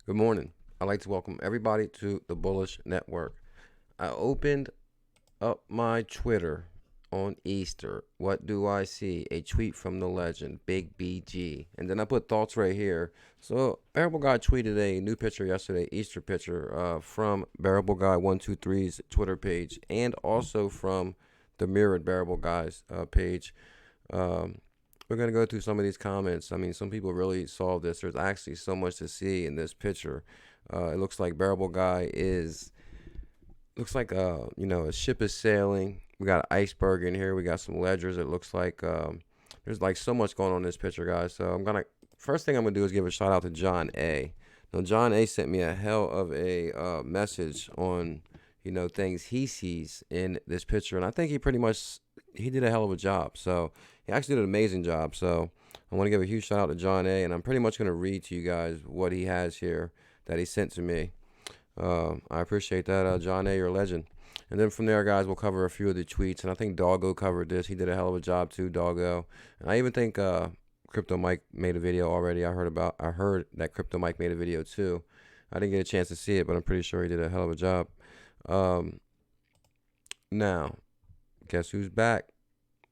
Good morning. I'd like to welcome everybody to the Bullish Network. I opened up my Twitter on Easter. What do I see? A tweet from the legend, Big BG. And then I put thoughts right here. So, Bearable Guy tweeted a new picture yesterday, Easter picture, from Bearableguy123's Twitter page and also from the mirrored Bearable Guy's page. Um, we're going to go through some of these comments. I mean, some people really saw this. There's actually so much to see in this picture. It looks like Bearable Guy looks like a ship is sailing. We got an iceberg in here. We got some ledgers. It looks like there's like so much going on in this picture, guys. So first thing I'm gonna do is give a shout out to John A. Now John A sent me a hell of a message on things he sees in this picture, and I think he did a hell of a job. So he actually did an amazing job. So I want to give a huge shout out to John A, and I'm pretty much gonna read to you guys what he has here that he sent to me. I appreciate that, John A. You're a legend. And then from there, guys, we'll cover a few of the tweets. And I think Doggo covered this. He did a hell of a job too, Doggo. And I even think Crypto Mike made a video already. I heard that Crypto Mike made a video too. I didn't get a chance to see it, but I'm pretty sure he did a hell of a job. Now, guess who's back?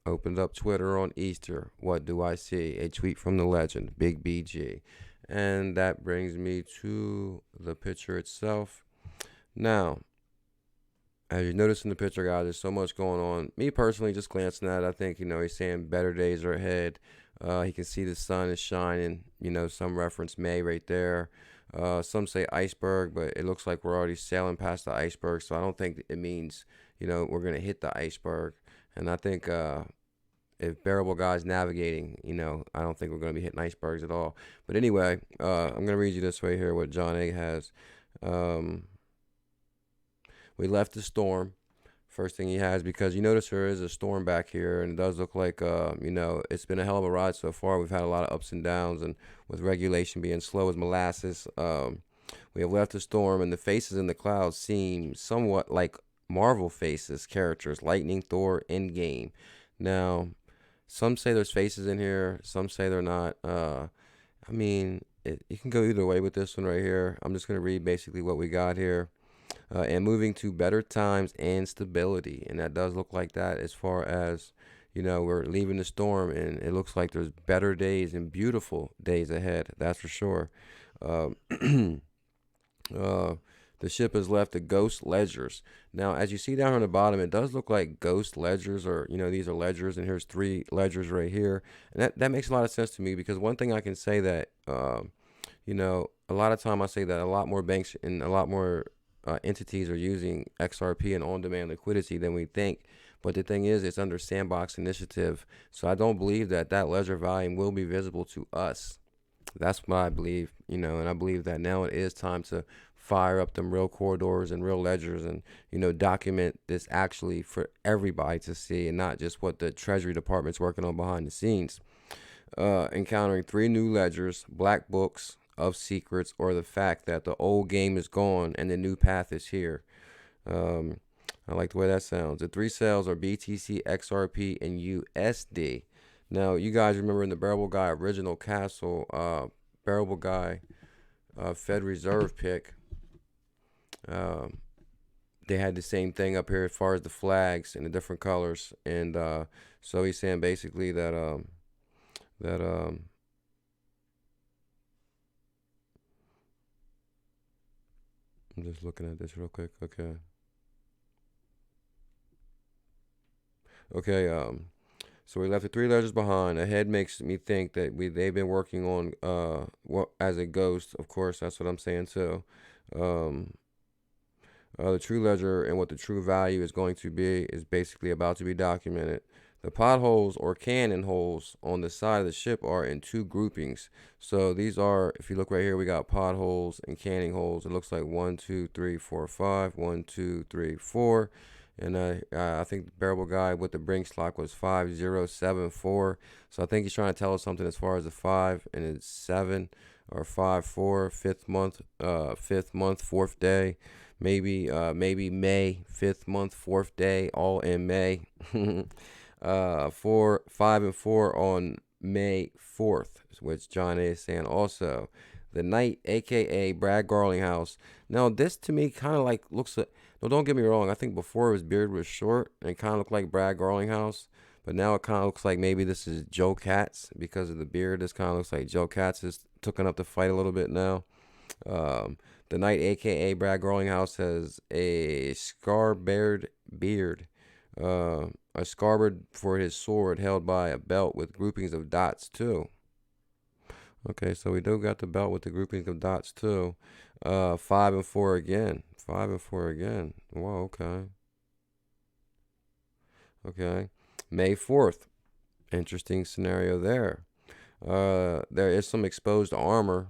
Opened up Twitter on Easter. What do I see? A tweet from the legend, Big BG. And that brings me to the picture itself. Now, as you notice in the picture, guys, there's so much going on. Me personally, just glancing at it, I think, he's saying better days are ahead. He can see the sun is shining. Some reference May right there. Some say iceberg, but it looks like we're already sailing past the iceberg. So I don't think it means, we're going to hit the iceberg. And I think if Bearable Guy's navigating, I don't think we're going to be hitting icebergs at all. But anyway, I'm going to read you this right here, what John A. has. We left the storm. First thing he has, because you notice there is a storm back here, and it does look like, it's been a hell of a ride so far. We've had a lot of ups and downs, and with regulation being slow as molasses, we have left the storm, and the faces in the clouds seem somewhat like Marvel faces, characters, Lightning, Thor, Endgame. Now, some say there's faces in here, some say they're not. You can go either way with this one right here. I'm just going to read basically what we got here. And moving to better times and stability. And that does look like that as far as, we're leaving the storm, and it looks like there's better days and beautiful days ahead. That's for sure. The ship has left the ghost ledgers. Now, as you see down on the bottom, it does look like ghost ledgers, or, these are ledgers, and here's 3 ledgers right here. And that makes a lot of sense to me, because one thing I can say that, a lot of time I say that a lot more banks and a lot more entities are using XRP and on-demand liquidity than we think. But the thing is, it's under Sandbox Initiative. So I don't believe that ledger volume will be visible to us. That's what I believe, and I believe that now it is time to fire up them real corridors and real ledgers and, document this actually for everybody to see, and not just what the Treasury Department's working on behind the scenes. Encountering 3 new ledgers, black books of secrets, or the fact that the old game is gone and the new path is here. I like the way that sounds. The 3 sales are BTC, XRP, and USD. Now, you guys remember in the Bearable Guy original castle, Bearable Guy Fed Reserve pick, they had the same thing up here as far as the flags and the different colors. And so he's saying basically that I'm just looking at this real quick. Okay. So we left the 3 ledgers behind. Ahead makes me think that they've been working on as a ghost. Of course, that's what I'm saying too. The true ledger and what the true value is going to be is basically about to be documented. The potholes or cannon holes on the side of the ship are in 2 groupings. So these are, if you look right here, we got potholes and canning holes. It looks like 1, 2, 3, 4, 5. 1, 2, 3, 4. And I think the Bearable Guy with the Brinks lock was 5074. So I think he's trying to tell us something as far as the 5 and it's 7 or 5, 4, 5th month, 4th day. Maybe May, 5th month, 4th day, all in May. 4, 5, and 4 on May 4th, which John A is saying also. the Knight, aka Brad Garlinghouse. Now this to me kind of like looks like, no, don't get me wrong, I think before his beard was short and kind of looked like Brad Garlinghouse, but now it kind of looks like maybe this is Joe Katz because of the beard. This kind of looks like Joe Katz is taking up the fight a little bit now. The Knight, aka Brad Garlinghouse, has a scar-beared beard, a scabbard for his sword held by a belt with groupings of dots too. Okay, so we do got the belt with the groupings of dots too. 5 and 4 again. 5 and 4 again. Whoa, okay. Okay. May 4th. Interesting scenario there. There is some exposed armor.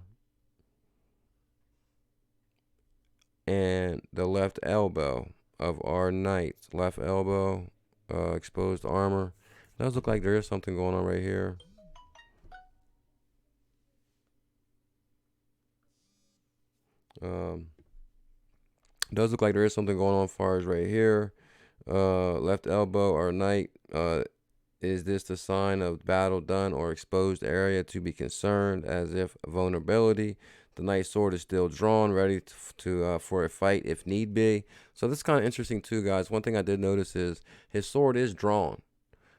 And the left elbow of our knight. Left elbow, exposed armor. Does look like there is something going on right here. Does look like there is something going on as far as right here. Left elbow or knight. Is this the sign of battle done or exposed area to be concerned, as if vulnerability? The knight's sword is still drawn, ready for a fight if need be. So this is kind of interesting too, guys. One thing I did notice is his sword is drawn.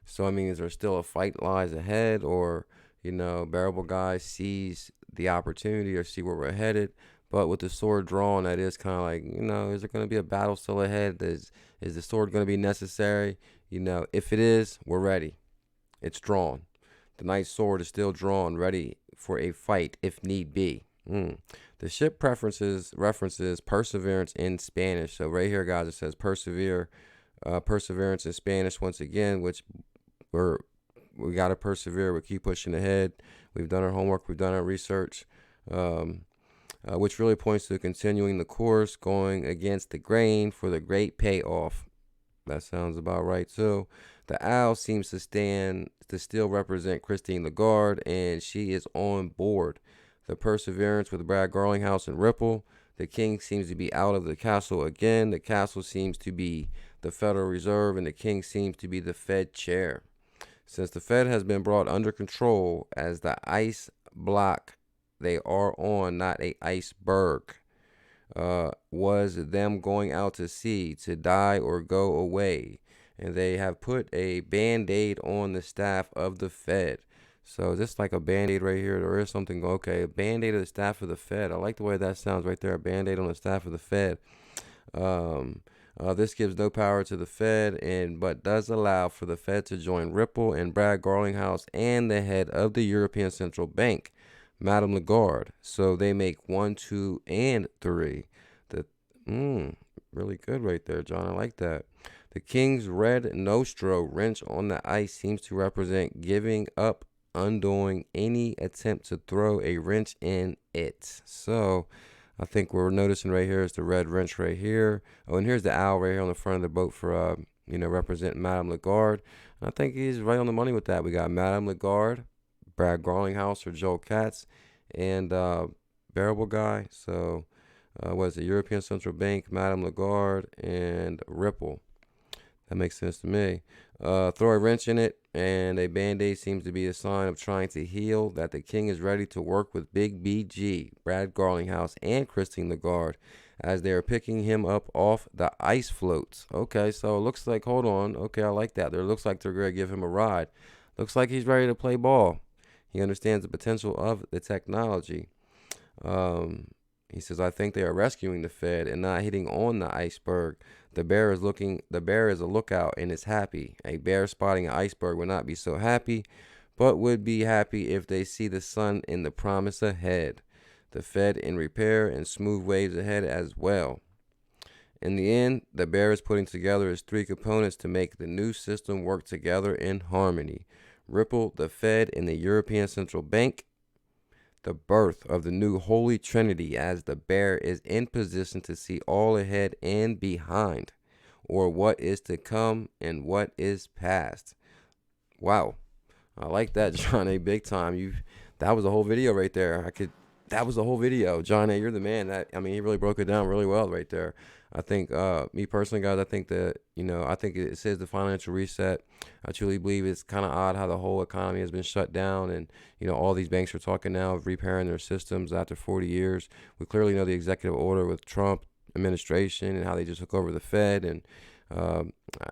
So I mean, is there still a fight lies ahead, or Bearableguy sees the opportunity or see where we're headed? But with the sword drawn, that is kind of like, is there going to be a battle still ahead? Is the sword going to be necessary? If it is, we're ready. It's drawn. The knight's sword is still drawn, ready for a fight if need be. The ship references perseverance in Spanish. So right here, guys, it says persevere, perseverance in Spanish once again, which we got to persevere. We keep pushing ahead. We've done our homework. We've done our research. Which really points to continuing the course, going against the grain for the great payoff. That sounds about right too. The owl seems to still represent Christine Lagarde, and she is on board. The perseverance with Brad Garlinghouse and Ripple. The king seems to be out of the castle again. The castle seems to be the Federal Reserve, and the king seems to be the Fed chair. Since the Fed has been brought under control as the ice block they are on, not a iceberg, was them going out to sea to die or go away. And they have put a band-aid on the staff of the Fed. So just like a band-aid right here, there is something, okay, a band-aid of the staff of the Fed. I like the way that sounds right there, a band-aid on the staff of the Fed. This gives no power to the Fed, but does allow for the Fed to join Ripple and Brad Garlinghouse and the head of the European Central Bank, Madame Lagarde. So they make 1, 2, and 3. Really good right there, John. I like that. The king's red nostro wrench on the ice seems to represent giving up, undoing any attempt to throw a wrench in it. So I think what we're noticing right here is the red wrench right here. Oh, and here's the owl right here on the front of the boat for representing Madame Lagarde. And I think he's right on the money with that. We got Madame Lagarde, Brad Garlinghouse or Joel Katz, and Bearableguy. So what is it? European Central Bank, Madame Lagarde, and Ripple. That makes sense to me. Throw a wrench in it, and a band-aid seems to be a sign of trying to heal, that the king is ready to work with Big BG, Brad Garlinghouse, and Christine Lagarde as they are picking him up off the ice floats. Okay, so it looks like, hold on. Okay, I like that. It looks like they're going to give him a ride. Looks like he's ready to play ball. He understands the potential of the technology. He says, I think they are rescuing the Fed and not hitting on the iceberg. The bear is a lookout and is happy. A bear spotting an iceberg would not be so happy, but would be happy if they see the sun in the promise ahead. The Fed in repair and smooth waves ahead as well. In the end, the bear is putting together its 3 components to make the new system work together in harmony. Ripple, the Fed, and the European Central Bank. The birth of the new Holy Trinity, as the bear is in position to see all ahead and behind, or what is to come and what is past. Wow, I like that, John A. Big time. That was a whole video right there. that was the whole video. John A, you're the man. I mean, he really broke it down really well right there. I think, me personally, guys, I think that, I think it says the financial reset. I truly believe it's kind of odd how the whole economy has been shut down, and all these banks are talking now of repairing their systems after 40 years. We clearly know the executive order with Trump administration and how they just took over the Fed, and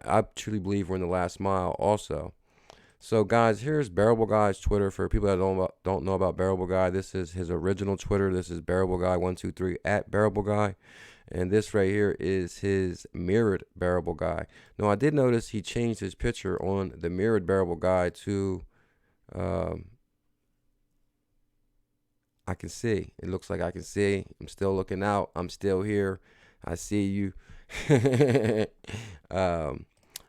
I truly believe we're in the last mile also. So, guys, here's Bearable Guy's Twitter. For people that don't know about Bearable Guy, this is his original Twitter. This is Bearableguy123 at Bearable Guy. And this right here is his mirrored Bearable Guy. Now, I did notice he changed his picture on the mirrored Bearable Guy to, I can see. It looks like I can see. I'm still looking out. I'm still here. I see you.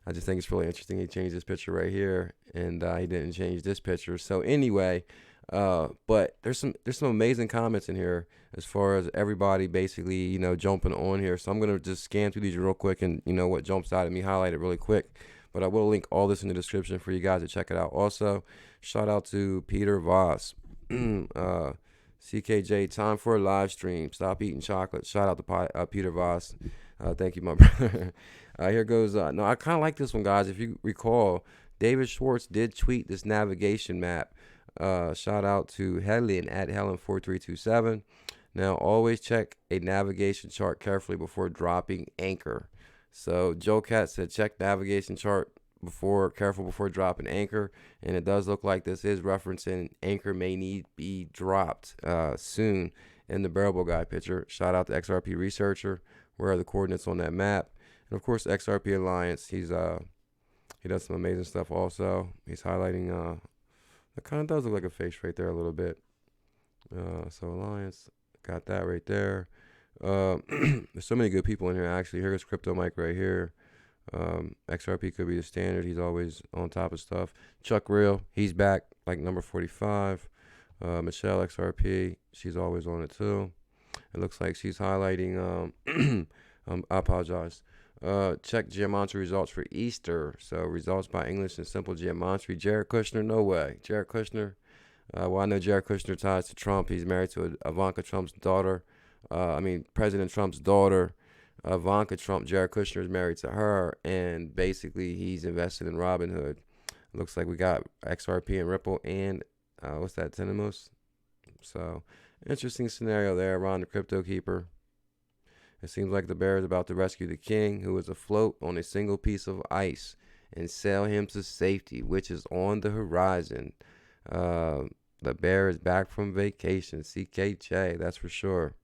I just think it's really interesting. He changed this picture right here, and he didn't change this picture. So anyway, but there's some amazing comments in here as far as everybody basically jumping on here. So I'm gonna just scan through these real quick, and what jumps out at me, highlight it really quick. But I will link all this in the description for you guys to check it out. Also, shout out to Peter Voss. CKJ, time for a live stream. Stop eating chocolate. Shout out to Peter Voss. Thank you, my brother. Here goes. No, I kind of like this one, guys. If you recall, David Schwartz did tweet this navigation map. Shout out to Helen at Helen4327. Now, always check a navigation chart carefully before dropping anchor. So, Joe Cat said check navigation chart careful before dropping anchor, and it does look like this is referencing anchor may need be dropped soon in the Bearable Guy picture. Shout out to XRP researcher. Where are the coordinates on that map? And of course, XRP Alliance. He does some amazing stuff also. He's highlighting it kind of does look like a face right there a little bit. So Alliance got that right there. There's so many good people in here actually. Here's Crypto Mike right here. XRP could be the standard. He's always on top of stuff. Chuck Real, he's back like number 45. Michelle XRP, she's always on it too. It looks like she's highlighting I apologize. Check geometry results for Easter. So results by English and simple geometry. Jared Kushner, no way. Jared Kushner. Well, I know Jared Kushner ties to Trump. He's married to Ivanka Trump's daughter. President Trump's daughter. Ivanka Trump, Jared Kushner is married to her, and basically he's invested in Robinhood. Looks like we got XRP and Ripple and what's that, Tenemos? So interesting scenario there around the crypto keeper. It seems like the bear is about to rescue the king, who is afloat on a single piece of ice, and sail him to safety, which is on the horizon. The bear is back from vacation. CKJ, that's for sure.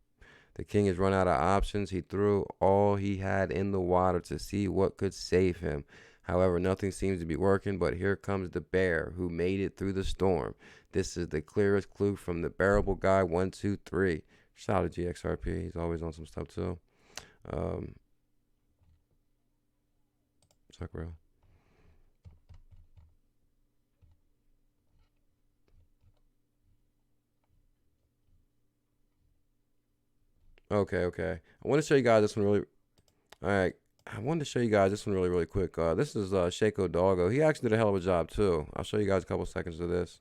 The king has run out of options. He threw all he had in the water to see what could save him. However, nothing seems to be working, but here comes the bear who made it through the storm. This is the clearest clue from the Bearable Guy 123. Shout out to GXRP. He's always on some stuff too. Chuck Real. Okay. I want to show you guys this one really. All right. I wanted to show you guys this one really quick. This is Shaco Doggo. He actually did a hell of a job too. I'll show you guys a couple seconds of this.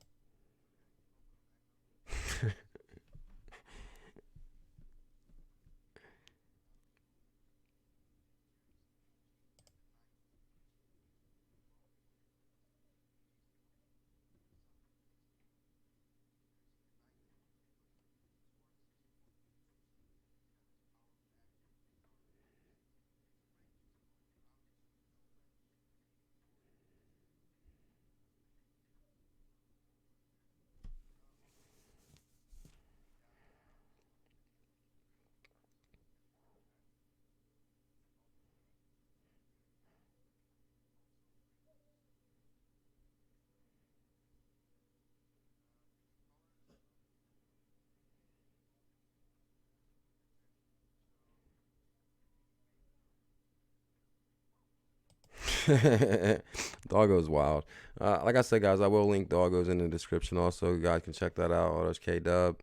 Doggo's wild. Like I said, guys, I will link Doggos in the description also. You guys can check that out. Oh, there's K-Dub.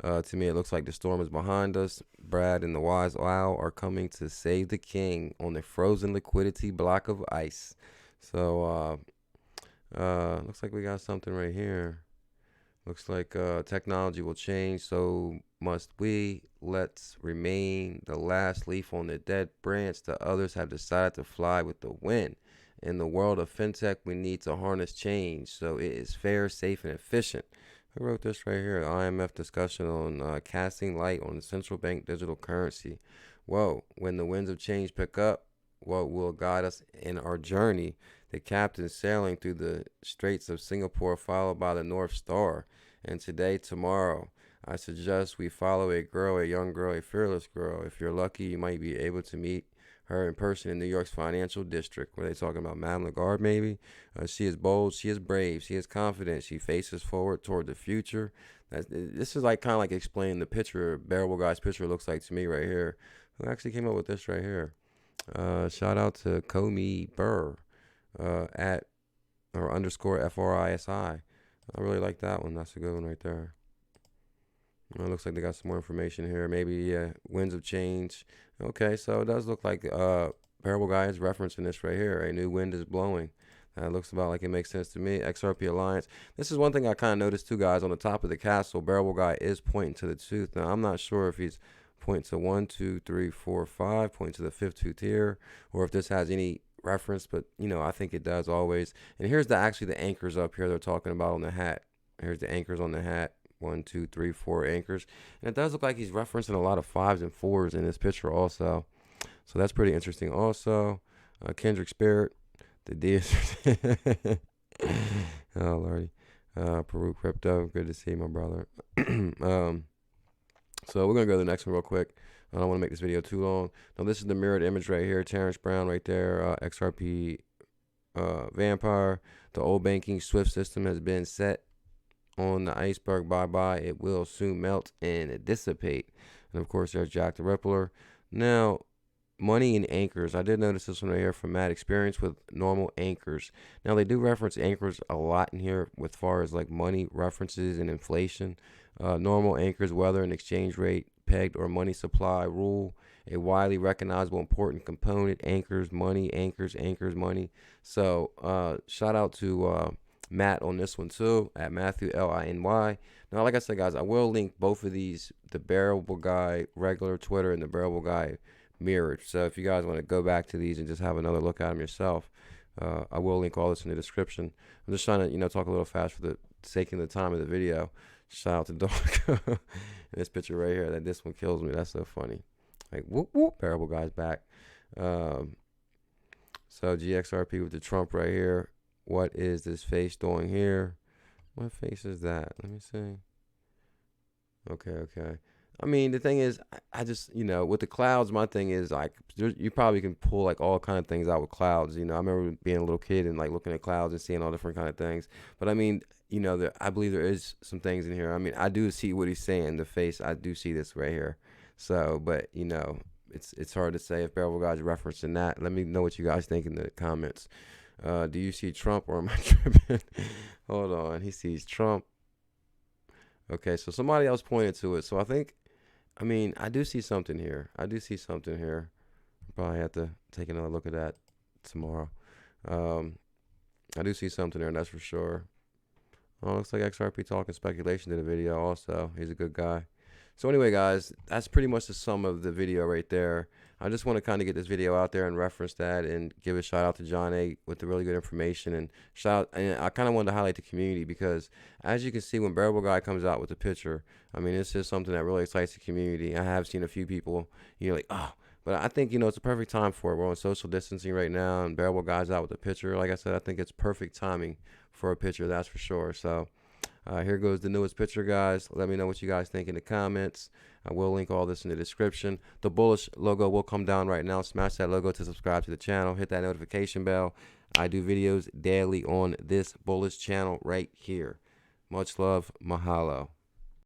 To me, it looks like the storm is behind us. Brad and the Wise Owl are coming to save the king on the frozen liquidity block of ice. So, looks like we got something right here. Looks like technology will change so must we? Let's remain the last leaf on the dead branch. The others have decided to fly with the wind. In the world of fintech, we need to harness change so it is fair, safe, and efficient. Who wrote this right here? The IMF discussion on casting light on central bank digital currency. Whoa, when the winds of change pick up, what will guide us in our journey? The captain sailing through the Straits of Singapore, followed by the North Star. And today, tomorrow, I suggest we follow a girl, a young girl, a fearless girl. If you're lucky, you might be able to meet her in person in New York's financial district. Were they talking about Madame Lagarde, maybe? She is bold, she is brave, she is confident, she faces forward toward the future. This is like kind of like explaining the picture, Bearable Guy's picture looks like to me right here. Who actually came up with this right here? Shout out to Comey Burr at or underscore FRISI. I really like that one. That's a good one right there. It looks like they got some more information here. Maybe, yeah, winds of change. Okay, so it does look like Bearable Guy is referencing this right here. A new wind is blowing. That looks about like it makes sense to me. XRP Alliance. This is one thing I kind of noticed too, guys. On the top of the castle, Bearable Guy is pointing to the tooth. Now, I'm not sure if he's pointing to 1, 2, 3, 4, 5, pointing to the 5th tooth here, or if this has any reference, but, you know, I think it does always. And here's actually the anchors up here they're talking about on the hat. Here's the anchors on the hat. 1, 2, 3, 4 anchors, and it does look like he's referencing a lot of 5s and 4s in this picture also, so that's pretty interesting. Also, Kendrick Spirit, the D. Oh lordy, Peru Crypto, good to see my brother. So we're gonna go to the next one real quick. I don't want to make this video too long. Now this is the mirrored image right here, Terrence Brown right there, XRP Vampire. The old banking SWIFT system has been set on the iceberg. Bye-bye. It will soon melt and dissipate. And of course, there's Jack the Rippler. Now, money and anchors. I did notice this one right here from Matt. Experience with normal anchors. Now, they do reference anchors a lot in here with far as like money references and inflation. Normal anchors, weather and exchange rate, pegged or money supply rule. A widely recognizable important component. Anchors, money, anchors, money. So, shout out to Matt on this one too, at Matthew LINY. Now, like I said, guys, I will link both of these, the Bearable Guy regular Twitter and the Bearable Guy mirrored. So if you guys want to go back to these and just have another look at them yourself, I will link all this in the description. I'm just trying to, you know, talk a little fast for the sake of the time of the video. Shout out to Dog. And this picture right here, that this one kills me. That's so funny. Like, whoop, whoop, Bearable Guy's back. So GXRP with the Trump right here. What is this face doing here? What face is that? Let me see. Okay. I mean, the thing is, I just, you know, with the clouds, my thing is, like, you probably can pull, like, all kind of things out with clouds. You know, I remember being a little kid and, like, looking at clouds and seeing all different kind of things. But, I mean, you know, I believe there is some things in here. I mean, I do see what he's saying, the face. I do see this right here. So, but, you know, it's hard to say if Bearable Guy's referencing that. Let me know what you guys think in the comments. Do you see Trump or am I tripping? Hold on. He sees Trump. Okay, so somebody else pointed to it. So I think, I mean, I do see something here. Probably have to take another look at that tomorrow. I do see something there, that's for sure. Oh, looks like XRP Talking Speculation did a video also. He's a good guy. So anyway, guys, that's pretty much the sum of the video right there. I just want to kind of get this video out there and reference that and give a shout out to John A with the really good information, and I kind of wanted to highlight the community because as you can see, when Bearable Guy comes out with the picture, I mean, it's just something that really excites the community. I have seen a few people, you know, like, oh, but I think, you know, it's a perfect time for it. We're on social distancing right now and Bearable Guy's out with the picture. Like I said, I think it's perfect timing for a picture, that's for sure. So here goes the newest picture, guys. Let me know what you guys think in the comments. I will link all this in the description. The Bullish logo will come down right now. Smash that logo to subscribe to the channel. Hit that notification bell. I do videos daily on this Bullish channel right here. Much love. Mahalo.